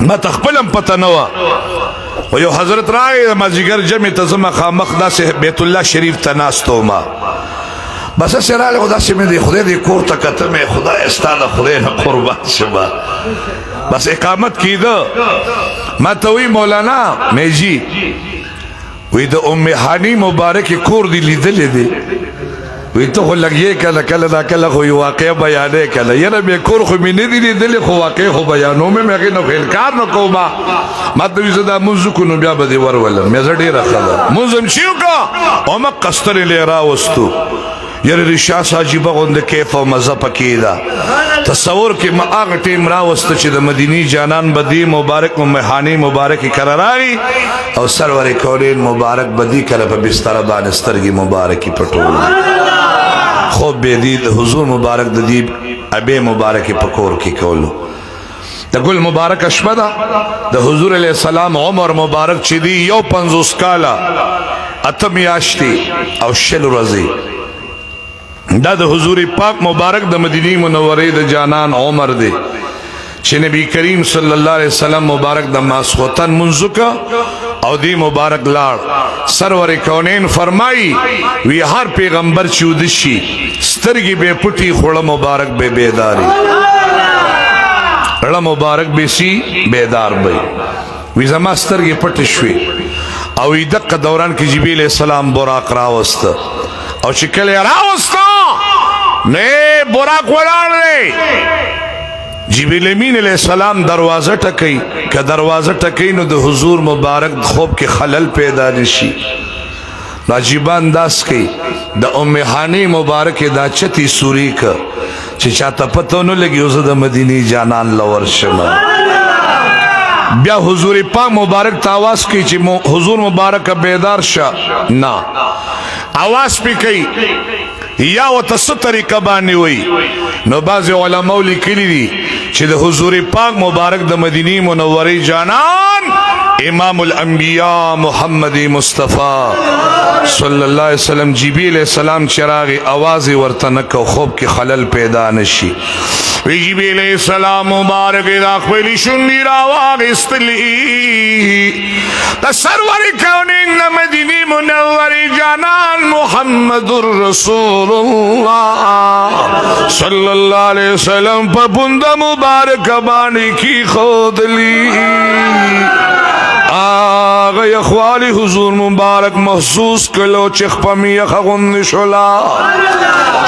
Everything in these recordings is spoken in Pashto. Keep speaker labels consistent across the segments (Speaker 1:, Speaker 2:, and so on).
Speaker 1: ما تخپلم پته نه وه و یو حضرت راغی د مازدیګر جمعې ته زه مخامخ داسې بیت الله شریف ته ناست وم بس هسې راغلی خو داسې مې د خدای دې کور ته کته مې خدای ستا د خدای نه قربان شمه بس اقامت کیده ما ته وی مولانا میجی وی د ام هانی مبارک کور دی لیدلې دی وی ته خو لګیې کله کله دا کله خو یو واقع بیانې کله یاره مې کور خو مې نه دی لیدلې خو واقع خو بیانوم مې هغې نه خو انکار نه کوم ما ته وی زه دا مونځ وکړو نو بیا به دې ورولم مې زه ډېره ښه ده مونځ هم شي وکړه او مه قسترې لې راوستو یاره رشاس عجیبه غونده کیف او مزه پکې ده تصور کې ما هغه ټیم راوسته چې د مدینی جانان بدی مبارک ام هانی مبارک کره راغی او سرور کونین مبارک بدی کله په بستر باندې سترګې مبارکي پټول خوب به دي د حضور مبارک د دی ابي مبارک پکور کې کولو د ګل مبارک شپه ده د حضور علیه السلام عمر مبارک چې دی یو 50 کاله اته میاشتې او شل ورځې دا د حضور پاک مبارک د مدینی منورې د جانان عمر دی چې نبی کریم صلی الله علیه وسلم مبارک د ماسخوتن منځکا او دی مبارک لاړ سرور کونین فرمایي وی هر پیغمبر چې ودشي سترګې به پټي خوړه مبارک به بیداری رړه مبارک به سي بیدار به وی زما سترګې پټ شوي او دغه دوران کې جبرئیل السلام براق راوست او چې کله راوست نه براق ولاړ دی جبرئیل امین علیہ السلام دروازه ټکي که دروازه ټکي نو د حضور مبارک خوب کې خلل پیدا نشي عجیب انداز کې د ام هانی مبارک دا چتی سوری ک چې چاته پته نه لګي اوس د مدینی جانان لور شمه بیا حضور پاک مبارک ته आवाज کوي چې حضور مبارک بیدار شه نه आवाज پی کوي یا وته څه طریقه باندې وي نو بعض علماء لیکلي دي چې د حضور پاک مبارک د مدینی منورې جانان امام الانبیاء محمد مصطفی صلی الله علیه وسلم جبرئیل علیہ السلام چراغ आवाज ورته نکو خوب کې خلل پیدا نشي جبرئیل علیہ السلام مبارک دا خپل شونډې راواغستلې د سرور کونین د مدینی منورې جانان محمد رسول الله صلی الله علیه وسلم په بوند مبارک باندې کی خودلی آغا یخوالی حضور مبارک محسوس کلو چخ پمی یخغن شلا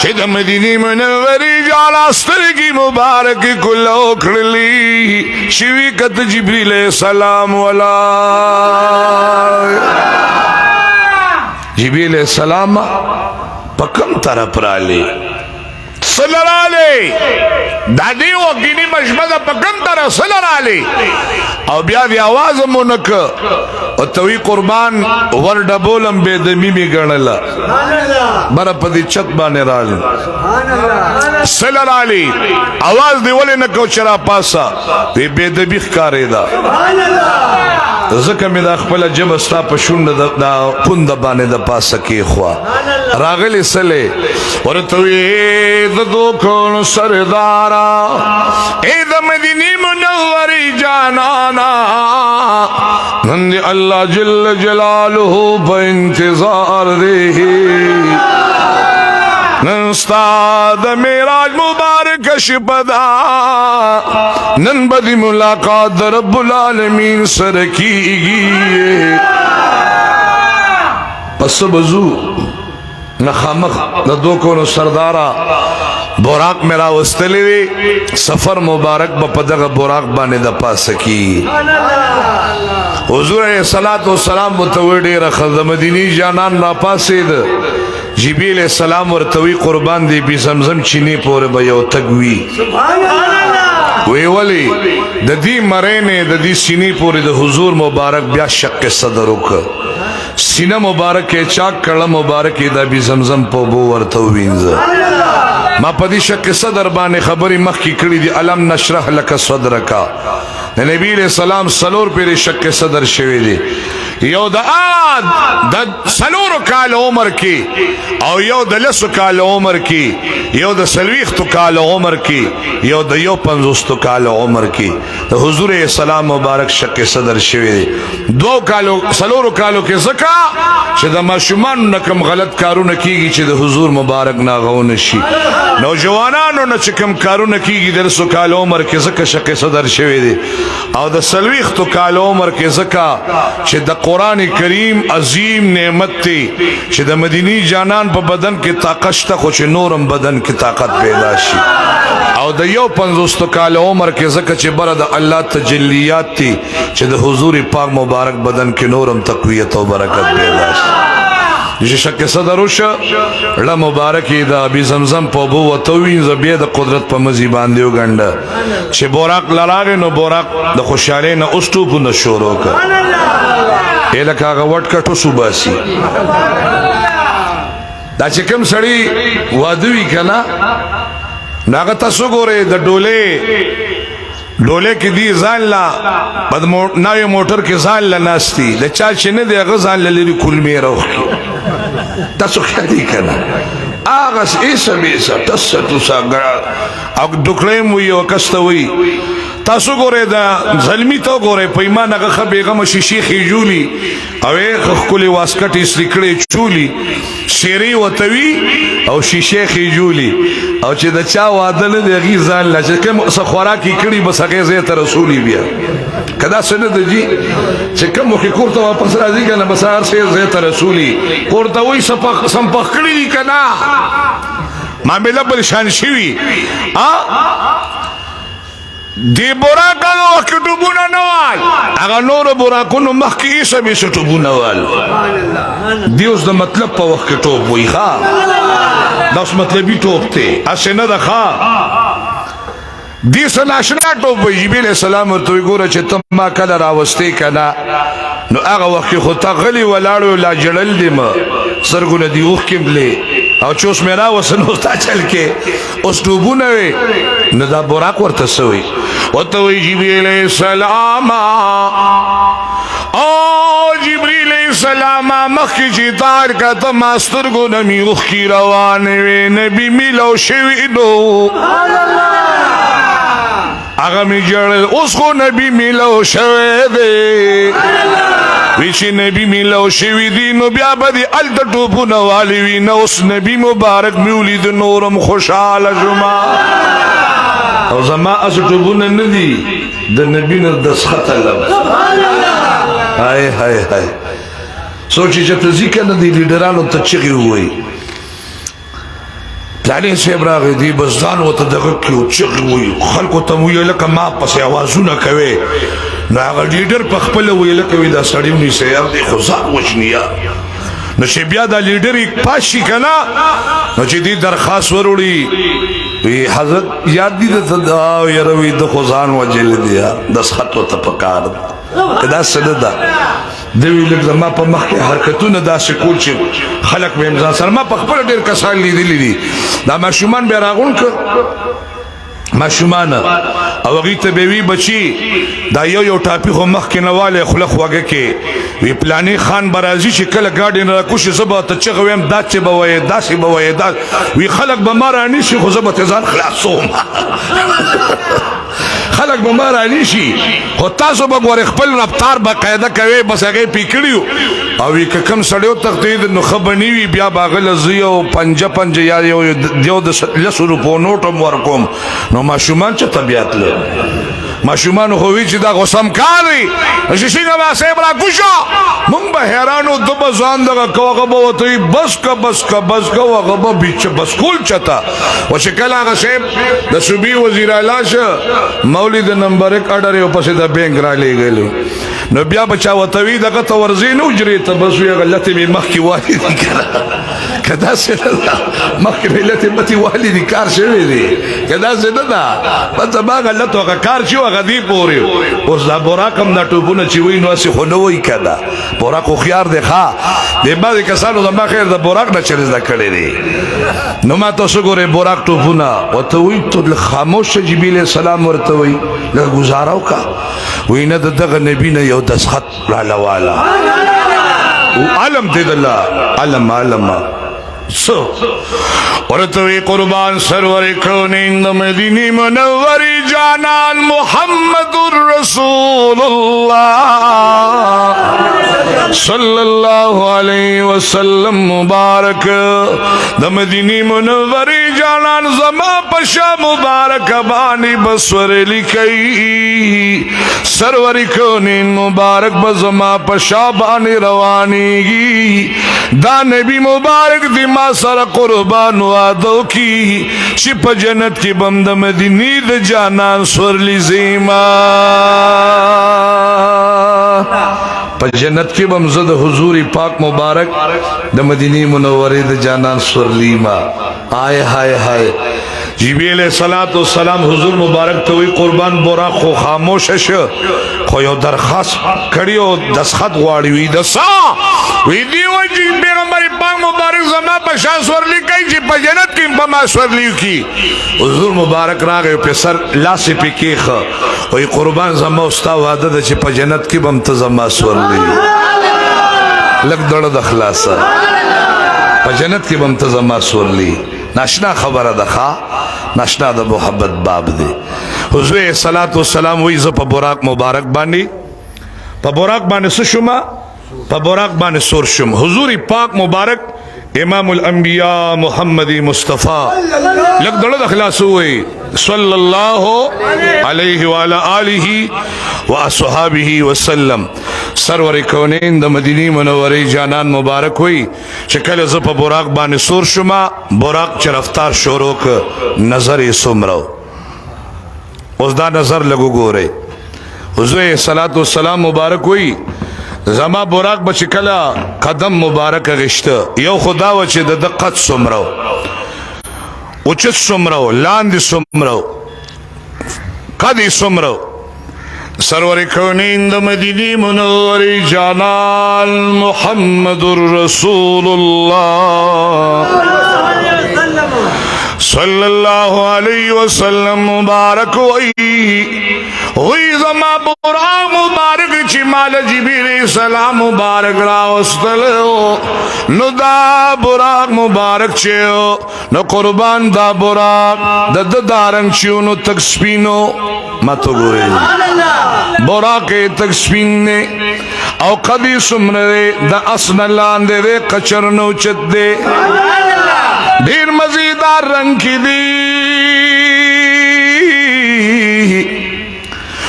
Speaker 1: چه دا مدینی منوری جالا سترگی مبارک کلو کرلی شوی کت جبریل السلام والا جبریل السلام پکم طرف رالی صلی اللہ علیہ دادی وقینی مشمد پکم طرف صلی اللہ علیہ او بیا دی آواز مونک او توی قربان ورد بولم بے دمی می گرنلا برا پدی چت بانے رال صلی اللہ علیہ آواز دی ولی نکو چرا پاسا دی بے دمی خکاری دا زکه می دا خپل جب ستا په شونډ دا پوند باندې د پاسه کې خوا راغلی سله ورته وی د دوکون سردارا اے د مدینی منورې جانانا نن دی الله جل جلاله په انتظار دی نن ستا د معراج مبارک شپدا نن بدی ملاقات رب العالمین سره کیږي پس بزو نخامخ د دوکونو سردارا براق میرا وستلی وی سفر مبارک با پدغ براق بانے دا پاسکی حضور علیہ السلام متوڑی رخد مدینی جانان را پاسید جبریل السلام ورتوی قربان دی بی زمزم چینی پور بیو تگوی وی ولی دا دی مرین دا دی سینی پوری دا حضور مبارک بیا شق صدر رکا سینہ مبارک چاک کڑا مبارک دا بی زمزم پو بو ورتوینزا ما پدی شق صدر بانے خبری مخ کی کڑی دی علم نشرح لک صدرکا نبی علیہ السلام سلور پیر شق صدر شوی دی یو د سلورو کال عمر کی او یو د لسو کال عمر کی یو د سلویختو کال عمر کی یو د یو پنځوستو کال عمر کی د حضور اسلام مبارک شک صدر شوی دو کالو سلورو کالو کې زکا چې د ماشومان نکم غلط کارونه کیږي چې د حضور مبارک ناغون شي نوجوانانو نه چې کم کارونه کیږي د لسو کال عمر کې زکا شک صدر شوی دی او د سلویختو کال عمر کې زکا چې د قرآن کریم عظیم نعمت تی چې د مدینی جانان په بدن کې طاقت شته خو چې نورم بدن کې طاقت پیدا شي او د یو پنځوستو کال عمر کې زکه چې بره د الله تجلیات تی چې د حضور پاک مبارک بدن کې نورم تقویت او برکت پیدا شي شک صدر وشه له مبارکي د ابي زمزم په بو وتوین زبې د قدرت په مزي باندې وګنده چې بوراق لراغه نو بوراق د خوشاله نه اوستو په شروع کړ الکه هغه وټ کټو صوباسي دا چې کوم سړی وادوي کنه ناغه تاسو ګوره د ډوله کې دی ځان لا بد ناوی موټر کې ځان لا ناشتي د چا چې نه دی غزان لري کول میرو تاسو خدي کنه اغه ایسه تاسو څنګه او دکلم وي او کستوي تاسو ګوره دا ظلمی ته ګوره په ایمان هغه خبيغه شیشي خېجولي او خپل واسکټي سریکړې چولي شيري وتوي او شیشه خېجولي او چې د چا واده نه دی غي ځان لا چې کوم خوراکي کړي بس هغه زه ته رسولي بیا کدا سن د جی چې کوم کې کوړه واپس راځي کنه بس هر څه زه ته رسولي کوړه وای سم پخړي کنا ما مله بل شان شوی دی براکانو وقت ټوبونه نوال هغه نور براکونو مخکې ایسه بیسه ټوبونه وال دیوز د مطلب په وخت کې ټوب وی ښا دا اوس مطلبي ټوب ته اسې نه ده ښا دی سه ناشنا ټوب وی جبریل السلام ورته ګوره چې ته ما کله راوستې کنه نو هغه وخت خو تا غلی ولاړو لا جړل دی ما سرګونه دی اوخ کې بلې او چوس میرا وسنو تا چل کې اوس ټوبونه وي نو دا براک ورته سوی وته وی جبريل السلام او جبريل السلام مخکې چې دار کته ماستر ګو نمی اوخ کی روان وي نبی ملو شوی نو هغه می جړل اوس خو نبی ملو شوی دی ویشی نبی ملو شوی دی نو بیا بدی ال د ټوبونه والی وی نو اوس نبی مبارک میولید نورم خوشاله جما او زما اس ټوبونه ندی د نبی نه دسخط الله هاي هاي هاي سوچي چې ته ځکه نه دی لیډرانو ته چغي وای پلانی صاحب راغی دی بس ځان وته دغه کیو چغي وای خلکو ته وی لکه ما پسې आवाजونه کوي نو هغه لیډر په خپل ویل کوي دا سړیونی سیار دی خو ځان وښنیا نو چې بیا دا لیډر یک پاشي کنا نو چې دی درخواست وروړي وی حضرت یاد دي د یاروي د خزان وجل دی د خط ته پکار کدا سده دی ویل زما په مخ کې حرکتونه دا شکول چې خلق به امزان سره ما په خپل ډیر کسان لیدلی دي دا ماشومان به راغون ک ماشومان او غي ته به وی بچي دا یو ټاپي خو مخ کې نواله خلق وګه کې وی پلاني خان برازي چې کله گاډي نه کوشي زبا ته چغویم دا چې بوي دا چې بوي دا وی خلق به مارانی شي خو زبا ته ځان خلاصوم خلق به مارانی شي خو تاسو به ګور خپل رفتار به قاعده کوي بس هغه پیکړیو او وی کم سړیو تقدید نو خبرني وی بیا باغله زیو پنځه یا یو د لسو روپو نوټم ورکوم نو ماشومان چې طبيعت له ماشومان خو وی چې دا غسم کاری چې څنګه ما سه بلا ګوشو مونږ به حیرانو د بزان دغه کوغه به وته بس کا هغه به بیچ بس کول چتا او چې کله هغه سه د صوبې وزیر اعلی شه مولوی د نمبر 1 اډر یو پسې د بینک را لګلو نو بیا بچا وتوی دغه تورزی نو جری ته بس وی غلطی می مخکی والدی کړه کدا سره مخکی ملت متي والدی کار شوی دی کدا سره دا بس ما غلط وکړ کار شو غدی پوری اوس دا براکم دا ټوبونه چې وینو اسی خو نو وی کدا براک خيار دی ښا د بعض کسانو د ما خیر د براک نه چرز دا کړی دی نو ما تاسو ګوره براک ټوبونه وته وی ته خاموش جبريل السلام ورته وی له گزاراو کا وینه دغه نبی نه یو دسخط را لواله علم دې الله علم علم سو ورتوی قربان سرور کونین د مدینه منوری جانان محمد رسول الله صلی الله علیه وسلم مبارک د مدینه منوری جانان زما پشا مبارک بانی بسور لکی سرور کونین مبارک بزما پشا بانی روانیگی دا نبی مبارک دی ما سر قربان وادو کی چی پا جنت کی بم دا مدینی دا جانان سورلی زیما پا جنت کی بم زد حضور پاک مبارک دا مدینی منوری دا جانان سورلی ما آئے ہائے ہائے جیبی علیہ السلام حضور مبارک توی قربان بورا خو خاموش شو خو یو درخواست کړیو دسخط غواړي وی دسا وی دیو چې پیغمبر پاک مبارک زما په شان سورلی کوي چې په جنت کې په ما سورلی کی حضور مبارک راغی په سر لاس په کېخ وی قربان زما استا وعده ده چې په جنت کې بم ته زما سورلی لګ دړه د خلاصه په جنت کې بم ته زما سورلی ناشنا خبره ده ناشنا د محبت باب دی حضور صلوات والسلام وی ز په براق مبارک باندې په براق باندې سشما په براق باندې سور شم حضور پاک مبارک امام الانبیاء محمد مصطفی لک دړه د خلاص وی صلی الله علیه وعلى آله واصحابه وسلم سرور کونین د مدینه منوره جانان مبارک وی شکل ز په براق باندې سور شما براق چرفتار شروع ک نظر سمرو اوس دا نظر لګو ګوره حضور صلوات والسلام مبارک وی زما براق بچکلا قدم مبارک غشته یو خدا و چې د دقت سمرو اوچت سمرو لاندې سمرو قدی سمرو سرور کونین د مدینه منوره جانان محمد رسول الله صلی الله علیه وسلم مبارک وی زما براق مبارک چی مال جبریل السلام مبارک راوستلو نو دا براق مبارک چیو نو قربان دا براق د دارنگ چیو نو تک سپینو ما تو گوئے براق تک سپین نے او قدی سمرے دا اسن لاندے دے قچر نو چت دے دیر مزیدار رنگ کی دی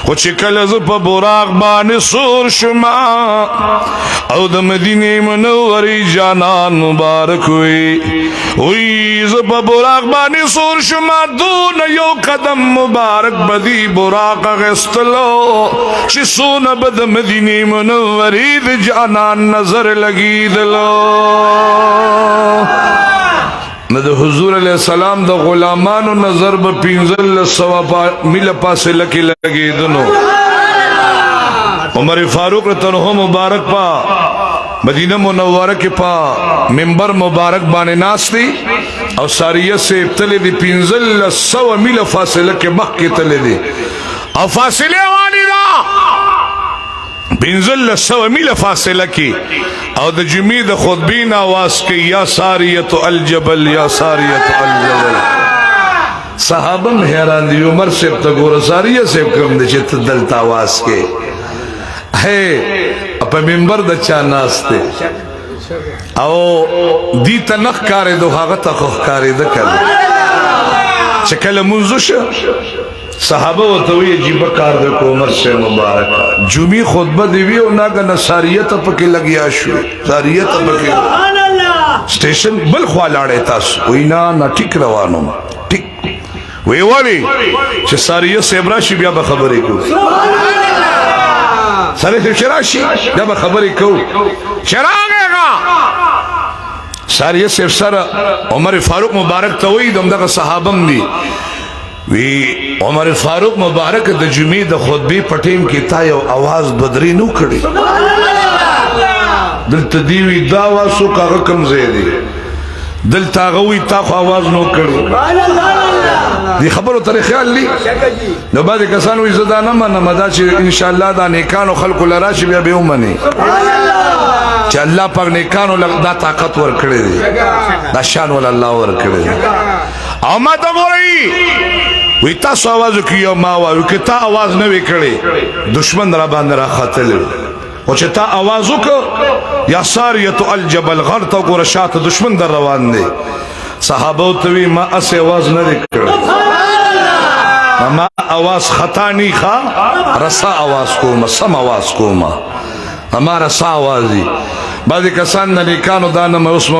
Speaker 1: خوچ کلز پا براق بانی سور شما او دا مدینه منوری جانان مبارک وی ز پا براق بانی سور شما دون یو قدم مبارک بدی براق غستلو چی سون بد مدینه منوری دا جانان نظر لگی دلو ند حضور علیہ السلام دا غلامانو نظر با پینزل سوا میل پاس لکی لگی دنو عمر فاروق رتنہو مبارک پا مدینہ منورہ کے پا منبر مبارک بانے ناس دی او ساریت سے ابتلے دی پینزل سوا میل فاصلہ کے مخ کے تلے دی او فاصلے والی دا پینزل سوا میل فاصلہ کی او د جمعی د خطبین آواز کی یا ساریت الجبل یا ساریت الجبل صحابہ حیران دی عمر سیب تا گورا ساریت سیب کم دی چیت دلتا آواز کے ہے اپا منبر دا چا ناس تے او دیتا نخ کاری دو حاغتا خوخ کاری دا کر چکل منزوش صحابہ و توی عجیبہ کار دے کو عمر سے مبارک جمعی خطبہ دیوی و ناگا نصاریت پکی لگیا شو ساریت پکی سٹیشن بل خوالاڑے تاس وی نا ٹک روانو ٹک وی والی چھ ساریت سے ابراشی بیا بخبری کو ساریت سے شراشی بیا بخبری کو شراغے گا ساریت سے سر عمر فاروق مبارک توی دمدہ صحابم دی وی عمر فاروق مبارک د جمعی د خطبی پټیم کی تا یو आवाज بدری نو کړي دلته دیوی دا واسو کاغه کم زیدی دلته غوی تا خو आवाज نو کړي دی خبرو تر خیال لی نو بعد کسان وی زدانه من مدا چې ان شاء الله دا نیکانو خلق لراشي بیا به ومني چې الله پاک نیکانو دا طاقت ورکړی دی دا شان ول الله ورکړی دی او ما ته ګورئ وی تاسو आवाज کیو ما وایو که تا आवाज نه وکړي دشمن را باندې راخاتل او چې تا आवाज وکړ یا ساریه الجبل غر ته ګور شاته دشمن در روان دی صحابه ته وی ما اس आवाज نه وکړ ما आवाज خطا نه ښا رسا आवाज کوم سم आवाज کوم ما رسا आवाज دی بعضی کسان نه لیکانو دا نه اوس